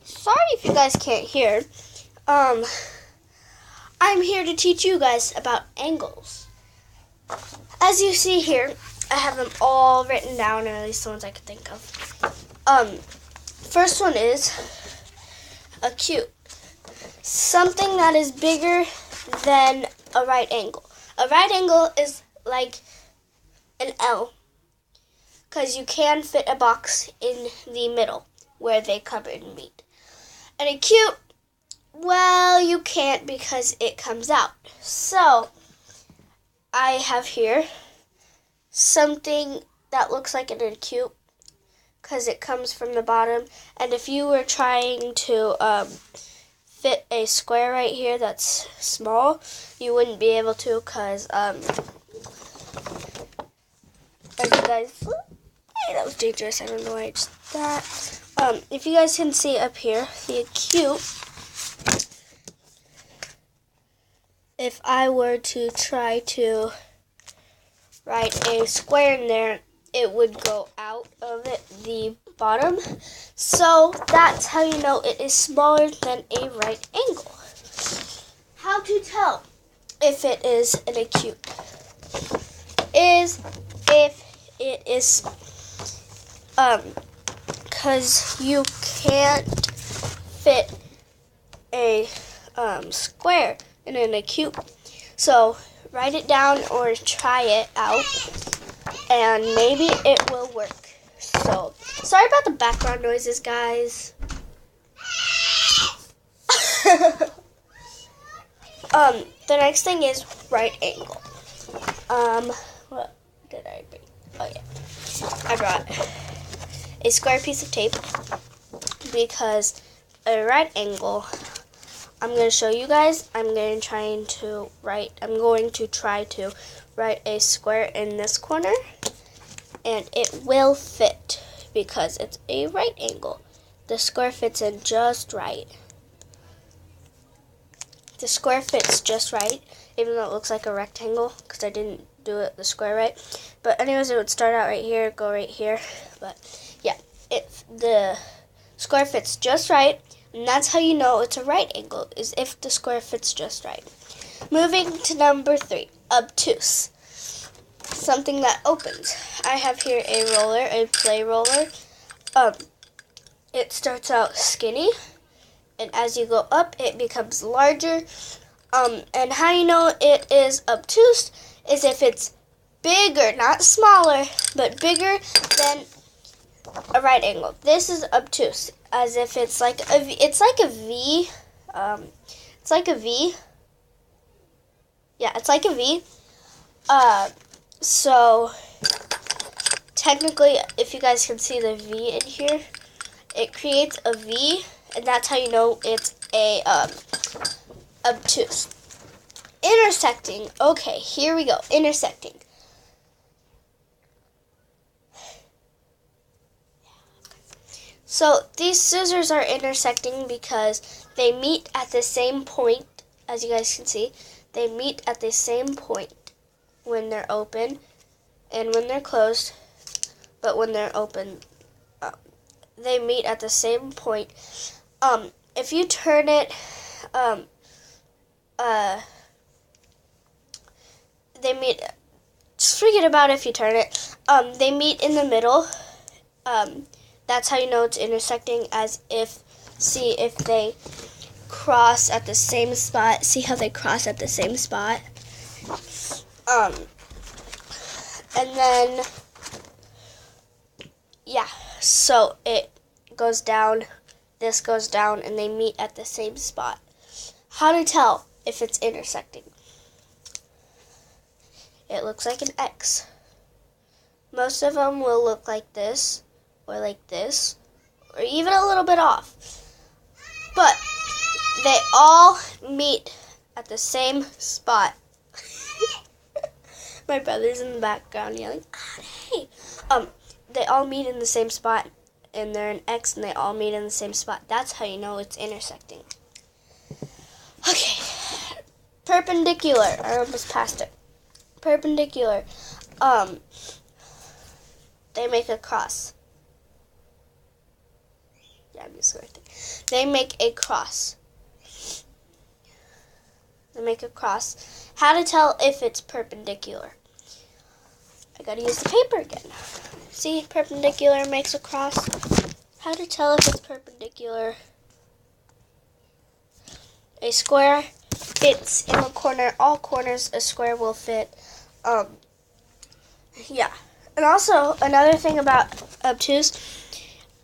sorry if you guys can't hear. I'm here to teach you guys about angles. As you see here, I have them all written down, or at least the ones I could think of. First one is acute. Something that is bigger than a right angle. A right angle is like an L, because you can fit a box in the middle where they come and meet. An acute, well, you can't because it comes out. So, I have here something that looks like an acute because it comes from the bottom. And if you were trying to fit a square right here that's small, you wouldn't be able to because, as you guys, hey, that was dangerous. I don't know why I just did that. If you guys can see up here, the acute, if I were to try to write a square in there, it would go out of it, the bottom. So that's how you know it is smaller than a right angle. How to tell if it is an acute is if it is, because you can't fit a square in an acute. So write it down or try it out, and maybe it will work. So sorry about the background noises, guys. The next thing is right angle. What did I bring? Oh yeah, I brought a square piece of tape because a right angle, I'm going to show you guys. I'm going to try to write a square in this corner, and it will fit because it's a right angle. The square fits in just right. The square fits just right, even though it looks like a rectangle because I didn't do it the square right. But anyways, it would start out right here, go right here. But yeah, the square fits just right, and that's how you know it's a right angle, is if the square fits just right. Moving to number 3, obtuse. Something that opens. I have here a roller, a play roller. It starts out skinny, and as you go up, it becomes larger. And how you know it is obtuse is if it's bigger, not smaller, but bigger than a right angle. This is obtuse, as if it's like a V. It's like a V. It's like a V. Yeah, it's like a V. So technically, if you guys can see the V in here, it creates a V, and that's how you know it's a obtuse. Intersecting. Okay, here we go. Intersecting. So these scissors are intersecting because they meet at the same point, as you guys can see. They meet at the same point when they're open and when they're closed. But when they're open, they meet at the same point. If you turn it, they meet. Just forget about it if you turn it. They meet in the middle. That's how you know it's intersecting, as if, see if they cross at the same spot. See how they cross at the same spot? And then, yeah, so it goes down, this goes down, and they meet at the same spot. How to tell if it's intersecting? It looks like an X. Most of them will look like this, or like this, or even a little bit off. But they all meet at the same spot. My brother's in the background yelling, "God, hey!" They all meet in the same spot, and they're an X, and they all meet in the same spot. That's how you know it's intersecting. Okay, perpendicular. I almost passed it. Perpendicular. They make a cross. Yeah, I'm just going to think. they make a cross. They make a cross. How to tell if it's perpendicular? I gotta use the paper again. See, perpendicular makes a cross. How to tell if it's perpendicular? A square fits in the corner. All corners a square will fit. Yeah. And also, another thing about obtuse,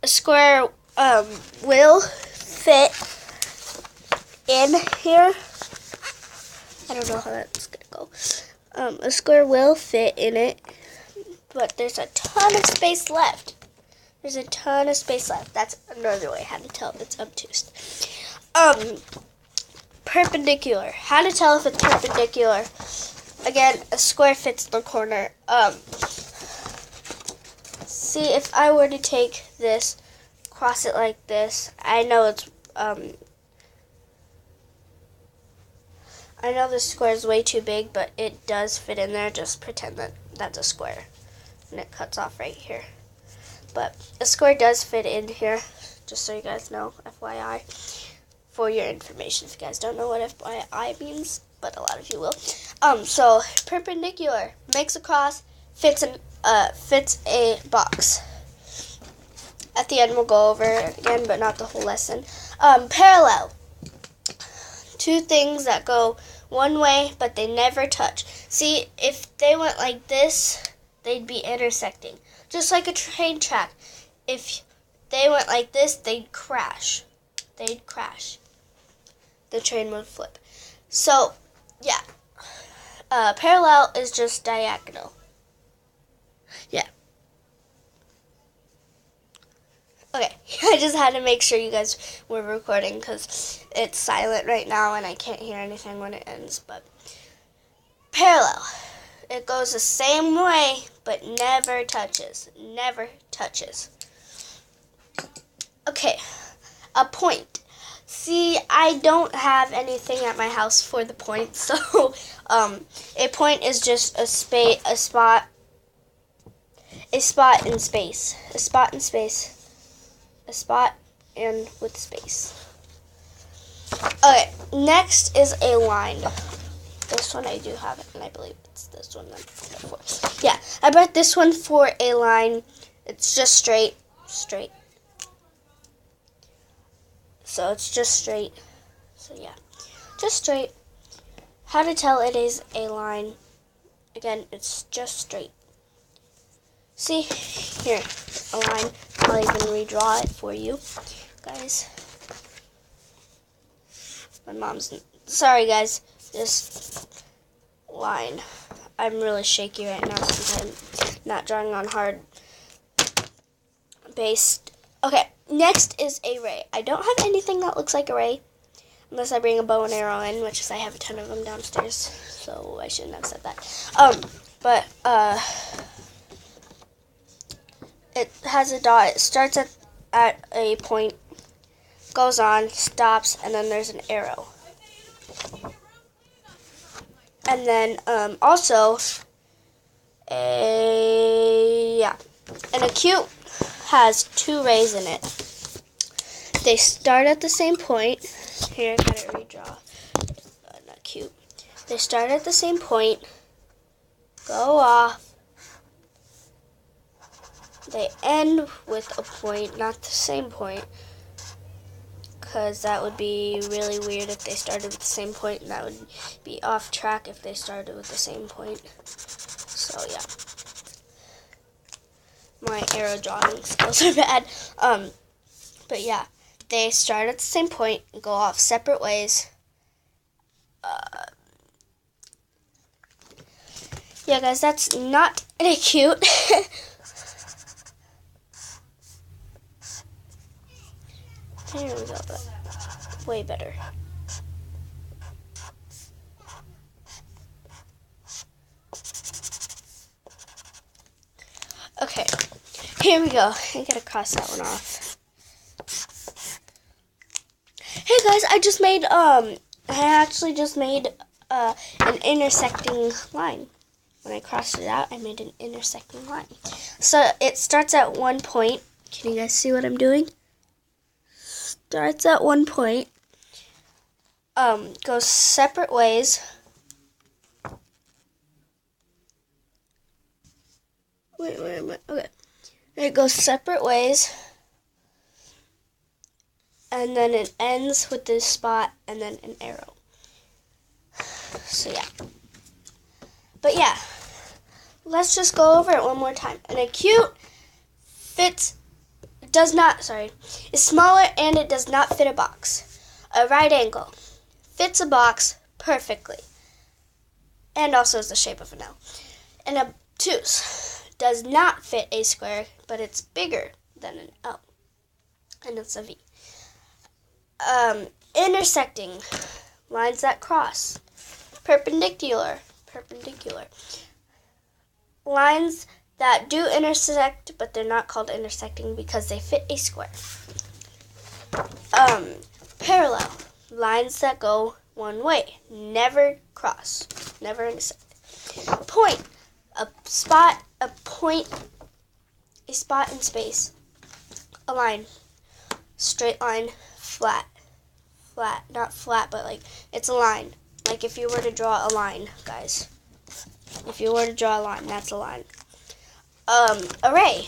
a square will fit in here. I don't know how that's going to go. A square will fit in it, but there's a ton of space left. There's a ton of space left. That's another way how to tell if it's obtuse. Perpendicular. How to tell if it's perpendicular? Again, a square fits the corner. See, if I were to take this, cross it like this, I know it's, I know this square is way too big, but it does fit in there. Just pretend that that's a square. And it cuts off right here. But a square does fit in here, just so you guys know, FYI, for your information. If you guys don't know what FYI means, but a lot of you will. So perpendicular makes a cross, fits a box. At the end, we'll go over it again, but not the whole lesson. Parallel. Two things that go one way, but they never touch. See, if they went like this, they'd be intersecting. Just like a train track. If they went like this, they'd crash. They'd crash. The train would flip. So, yeah. Parallel is just diagonal. Yeah. Okay, I just had to make sure you guys were recording because it's silent right now and I can't hear anything when it ends. But parallel, it goes the same way but never touches. Never touches. Okay, a point. See, I don't have anything at my house for the point, so a point is just a spot in space. A spot in space. A spot and with space. Okay, next is a line. This one I do have it, and I believe it's this one. Yeah, I brought this one for a line. It's just straight. So it's just straight. So yeah, just straight. How to tell it is a line? Again, it's just straight. See, here, a line. I'll even redraw it for you, guys. My mom's, sorry guys, this line. I'm really shaky right now since I'm not drawing on hard based. Okay, next is a ray. I don't have anything that looks like a ray, unless I bring a bow and arrow in, which is I have a ton of them downstairs, so I shouldn't have said that. But it has a dot. It starts at a point, goes on, stops, and then there's an arrow. And then also an acute has two rays in it. They start at the same point. Here, I gotta redraw. Not cute. They start at the same point, go off. They end with a point, not the same point, because that would be really weird if they started with the same point, and that would be off track if they started with the same point. So yeah, my arrow drawing skills are bad. But yeah, they start at the same point and go off separate ways. Yeah, guys, that's not any cute. There we go, but way better. Okay, here we go. I gotta cross that one off. Hey guys, I actually just made an intersecting line. When I crossed it out, I made an intersecting line. So it starts at one point. Can you guys see what I'm doing? starts at one point, goes separate ways. Wait a minute. Okay. It goes separate ways. And then it ends with this spot and then an arrow. So yeah. But yeah. Let's just go over it one more time. An acute is smaller and it does not fit a box. A right angle fits a box perfectly and also is the shape of an L. An obtuse does not fit a square, but it's bigger than an L, and it's a V. Intersecting, lines that cross. Perpendicular, lines that do intersect, but they're not called intersecting because they fit a square. Parallel, lines that go one way, never cross, never intersect. Point, a spot in space. A line, straight line, flat, not flat, but like it's a line. Like if you were to draw a line, guys. If you were to draw a line, that's a line. Array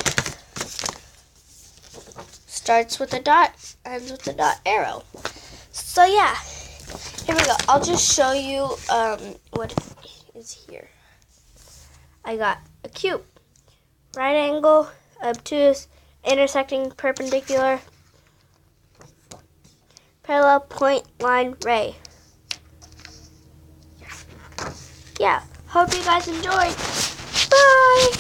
starts with a dot, ends with a dot arrow. So yeah, here we go. I'll just show you what is here. I got acute, right angle, obtuse, intersecting, perpendicular, parallel, point, line, ray. Yeah, hope you guys enjoyed. Bye!